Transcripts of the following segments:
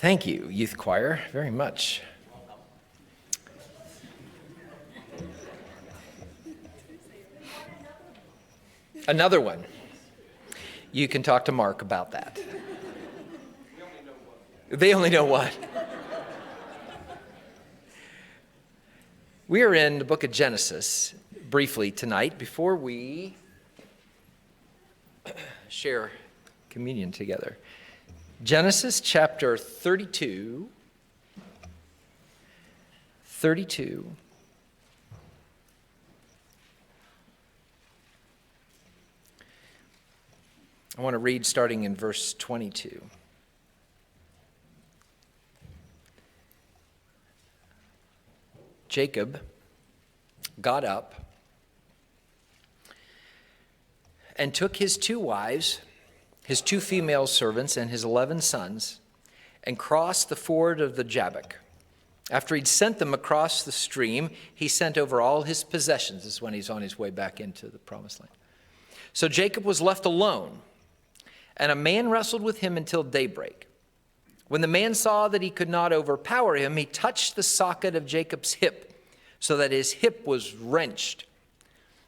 Thank you, youth choir, very much. Another one. You can talk to Mark about that. They only know one. We are in the book of Genesis briefly tonight before we share communion together. Genesis chapter 32. I want to read starting in verse 22. Jacob got up and took his 2 wives, his 2 female servants, and his 11 sons, and crossed the ford of the Jabbok. After he'd sent them across the stream, he sent over all his possessions. This is when he's on his way back into the promised land. So Jacob was left alone, and a man wrestled with him until daybreak. When the man saw that he could not overpower him, he touched the socket of Jacob's hip, so that his hip was wrenched.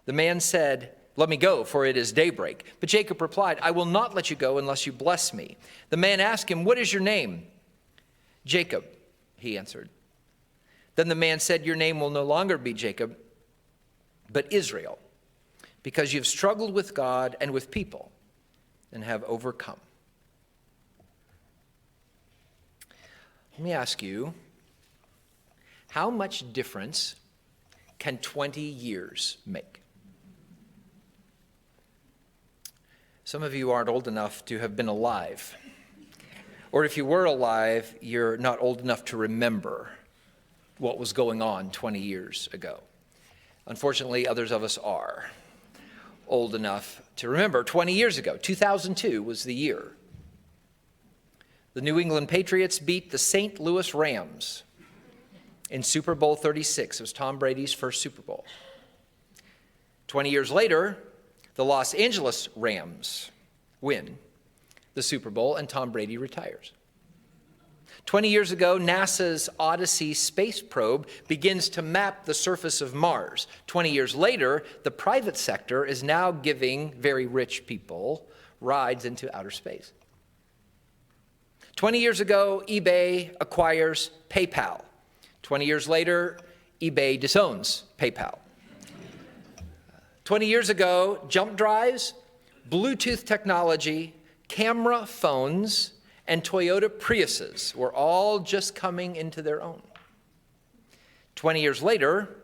The man said, "Let me go, for it is daybreak." But Jacob replied, "I will not let you go unless you bless me." The man asked him, "What is your name?" "Jacob," he answered. Then the man said, "Your name will no longer be Jacob, but Israel, because you've struggled with God and with people and have overcome." Let me ask you, how much difference can 20 years make? Some of you aren't old enough to have been alive. Or if you were alive, you're not old enough to remember what was going on 20 years ago. Unfortunately, others of us are old enough to remember 20 years ago. 2002 was the year. The New England Patriots beat the St. Louis Rams in Super Bowl 36. It was Tom Brady's first Super Bowl. 20 years later, the Los Angeles Rams win the Super Bowl and Tom Brady retires. 20 years ago, NASA's Odyssey space probe begins to map the surface of Mars. 20 years later, the private sector is now giving very rich people rides into outer space. 20 years ago, eBay acquires PayPal. 20 years later, eBay disowns PayPal. 20 years ago, jump drives, Bluetooth technology, camera phones, and Toyota Priuses were all just coming into their own. 20 years later,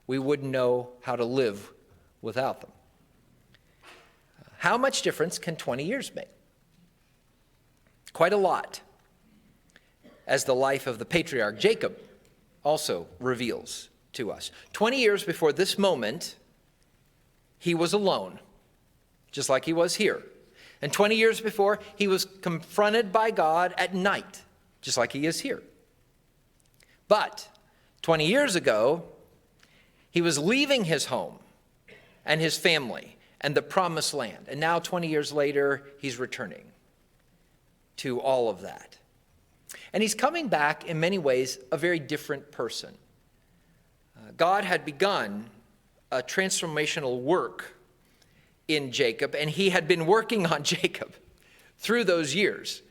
we wouldn't know how to live without them. How much difference can 20 years make? Quite a lot, as the life of the patriarch Jacob also reveals to us. 20 years before this moment, he was alone, just like he was here. And 20 years before, he was confronted by God at night, just like he is here. But 20 years ago, he was leaving his home and his family and the promised land. And now 20 years later, he's returning to all of that. And he's coming back, in many ways, a very different person. God had begun a transformational work in Jacob, and he had been working on Jacob through those years.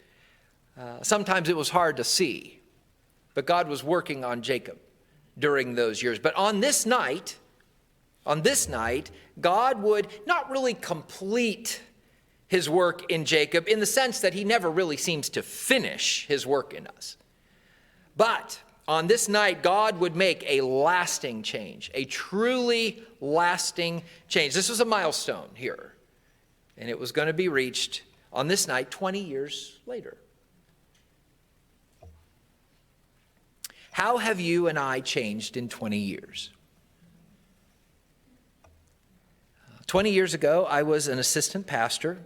Sometimes it was hard to see, but God was working on Jacob during those years. But on this night, God would not really complete his work in Jacob in the sense that he never really seems to finish his work in us. But on this night, God would make a lasting change, a truly lasting change. This was a milestone here, and it was going to be reached on this night 20 years later. How have you and I changed in 20 years? 20 years ago, I was an assistant pastor.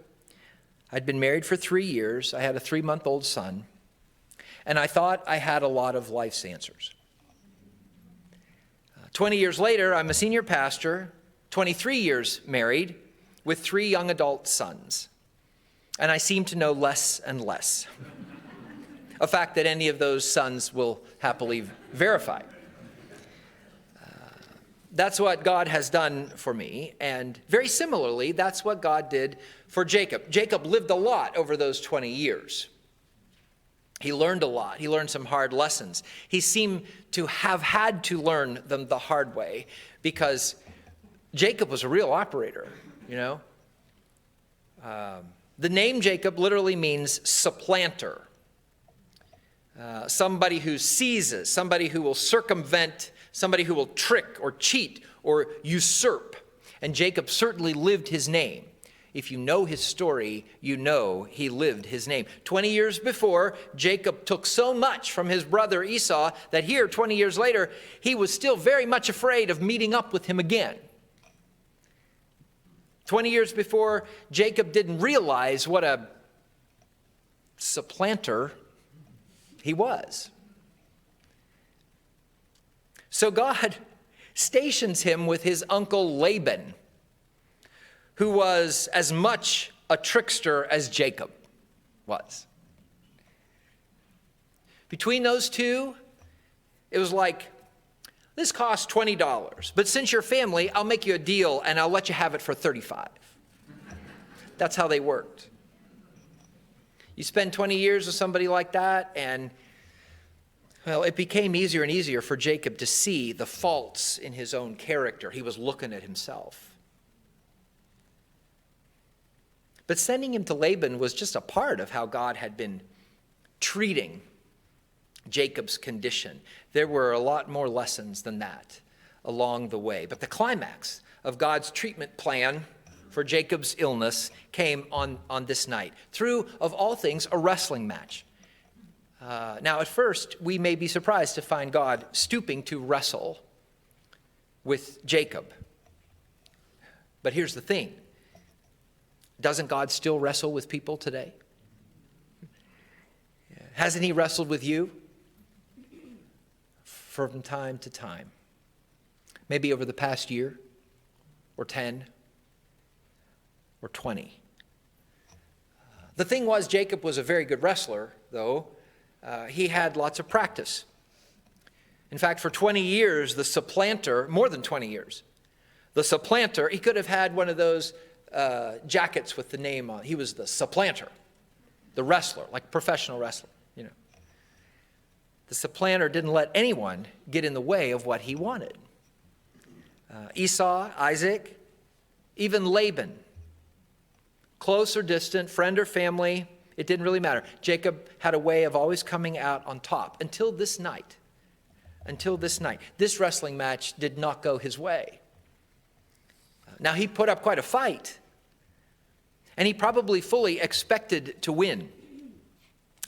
I'd been married for 3 years. I had a 3-month-old son. And I thought I had a lot of life's answers. 20 years later, I'm a senior pastor, 23 years married, with 3 young adult sons. And I seem to know less and less a fact that any of those sons will happily verify. That's what God has done for me, and very similarly, that's what God did for Jacob. Jacob lived a lot over those 20 years. He learned a lot. He learned some hard lessons. He seemed to have had to learn them the hard way because Jacob was a real operator, you know. The name Jacob literally means supplanter. Somebody who seizes, somebody who will circumvent, somebody who will trick or cheat or usurp. And Jacob certainly lived his name. If you know his story, you know he lived his name. 20 years before, Jacob took so much from his brother Esau that here, 20 years later, he was still very much afraid of meeting up with him again. 20 years before, Jacob didn't realize what a supplanter he was. So God stations him with his uncle Laban, who was as much a trickster as Jacob was. Between those two, it was like, this costs $20, but since you're family, I'll make you a deal and I'll let you have it for $35. That's how they worked. You spend 20 years with somebody like that, and well, it became easier and easier for Jacob to see the faults in his own character. He was looking at himself. But sending him to Laban was just a part of how God had been treating Jacob's condition. There were a lot more lessons than that along the way. But the climax of God's treatment plan for Jacob's illness came on this night through, of all things, a wrestling match. Now, at first, we may be surprised to find God stooping to wrestle with Jacob. But here's the thing. Doesn't God still wrestle with people today? Hasn't he wrestled with you from time to time? Maybe over the past year, or 10, or 20. The thing was, Jacob was a very good wrestler, though. He had lots of practice. In fact, for 20 years, the supplanter, more than 20 years, the supplanter, he could have had one of those jackets with the name on. He was the supplanter, the wrestler, like professional wrestler, you know. The supplanter didn't let anyone get in the way of what he wanted. Esau, Isaac, even Laban, close or distant, friend or family, it didn't really matter. Jacob had a way of always coming out on top until this night. Until this night. This wrestling match did not go his way. Now, he put up quite a fight, and he probably fully expected to win.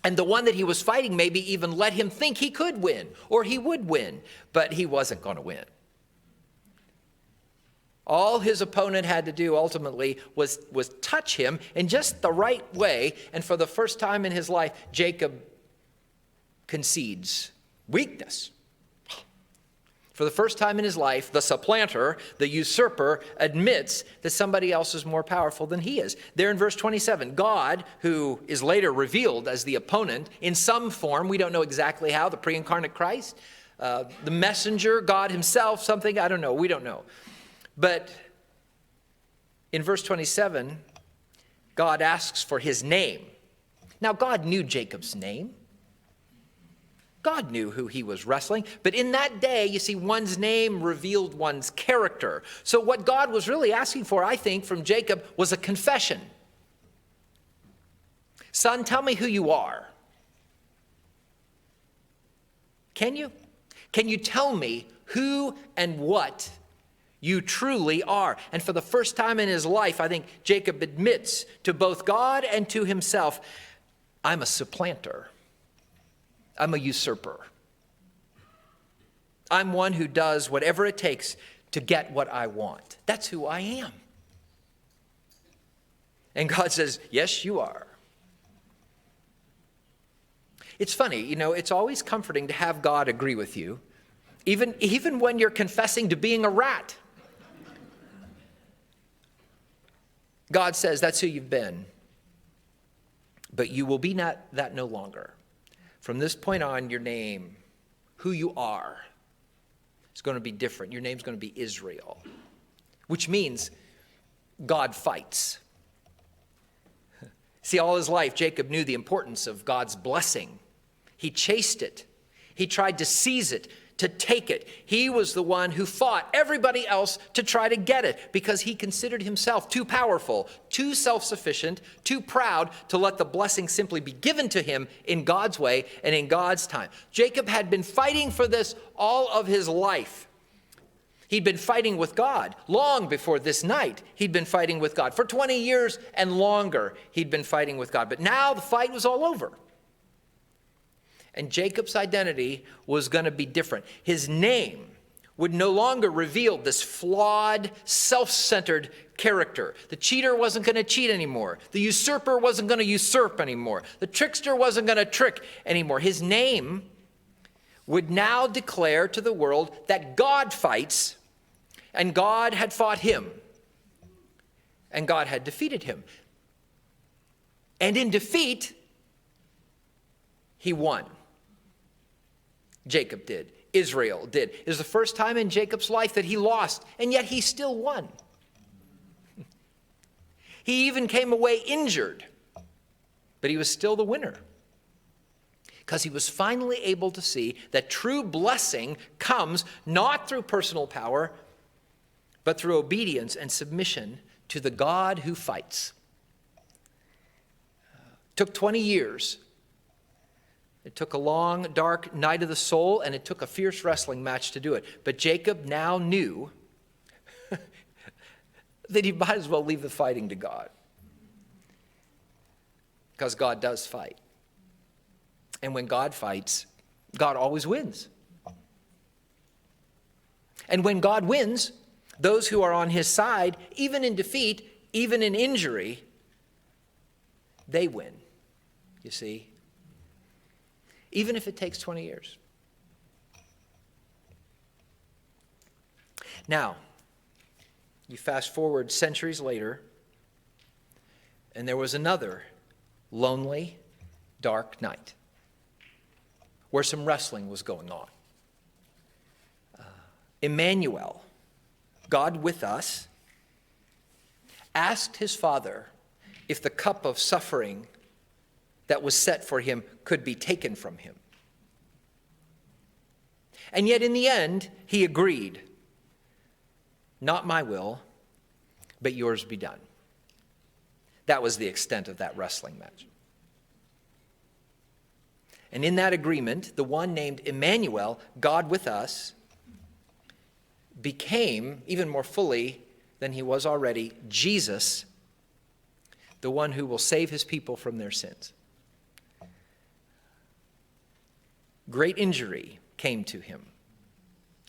And the one that he was fighting maybe even let him think he could win, or he would win, but he wasn't going to win. All his opponent had to do ultimately was touch him in just the right way, and for the first time in his life, Jacob concedes weakness. For the first time in his life, the supplanter, the usurper, admits that somebody else is more powerful than he is. There in verse 27, God, who is later revealed as the opponent in some form, we don't know exactly how, the pre-incarnate Christ, the messenger, God himself, something, I don't know, we don't know. But in verse 27, God asks for his name. Now, God knew Jacob's name. God knew who he was wrestling. But in that day, you see, one's name revealed one's character. So what God was really asking for, I think, from Jacob was a confession. Son, tell me who you are. Can you? Can you tell me who and what you truly are? And for the first time in his life, I think Jacob admits to both God and to himself, I'm a supplanter. I'm a usurper. I'm one who does whatever it takes to get what I want. That's who I am. And God says, yes, you are. It's funny, you know, it's always comforting to have God agree with you, even when you're confessing to being a rat. God says, that's who you've been, but you will be that no longer. From this point on, your name, who you are, is going to be different. Your name's going to be Israel, which means God fights. See, all his life, Jacob knew the importance of God's blessing. He chased it. He tried to seize it, to take it. He was the one who fought everybody else to try to get it because he considered himself too powerful, too self-sufficient, too proud to let the blessing simply be given to him in God's way and in God's time. Jacob had been fighting for this all of his life. He'd been fighting with God long before this night. He'd been fighting with God. For 20 years and longer, he'd been fighting with God. But now the fight was all over. And Jacob's identity was going to be different. His name would no longer reveal this flawed, self-centered character. The cheater wasn't going to cheat anymore. The usurper wasn't going to usurp anymore. The trickster wasn't going to trick anymore. His name would now declare to the world that God fights, and God had fought him, and God had defeated him. And in defeat, he won. Jacob did. Israel did. It was the first time in Jacob's life that he lost, and yet he still won. He even came away injured, but he was still the winner because he was finally able to see that true blessing comes not through personal power, but through obedience and submission to the God who fights. It took 20 years. It took a long, dark night of the soul, and it took a fierce wrestling match to do it. But Jacob now knew that he might as well leave the fighting to God, because God does fight. And when God fights, God always wins. And when God wins, those who are on his side, even in defeat, even in injury, they win, you see. Even if it takes 20 years. Now, you fast forward centuries later, and there was another lonely, dark night where some wrestling was going on. Emmanuel, God with us, asked his father if the cup of suffering that was set for him could be taken from him. And yet in the end, he agreed, not my will, but yours be done. That was the extent of that wrestling match. And in that agreement, the one named Emmanuel, God with us, became, even more fully than he was already, Jesus, the one who will save his people from their sins. Great injury came to him,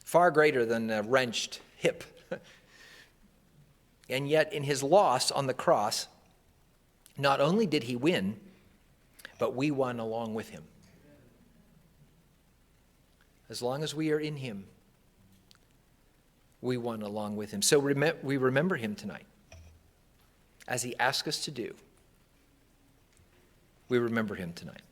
far greater than a wrenched hip. And yet in his loss on the cross, not only did he win, but we won along with him. As long as we are in him, we won along with him. So we remember him tonight. As he asked us to do, we remember him tonight.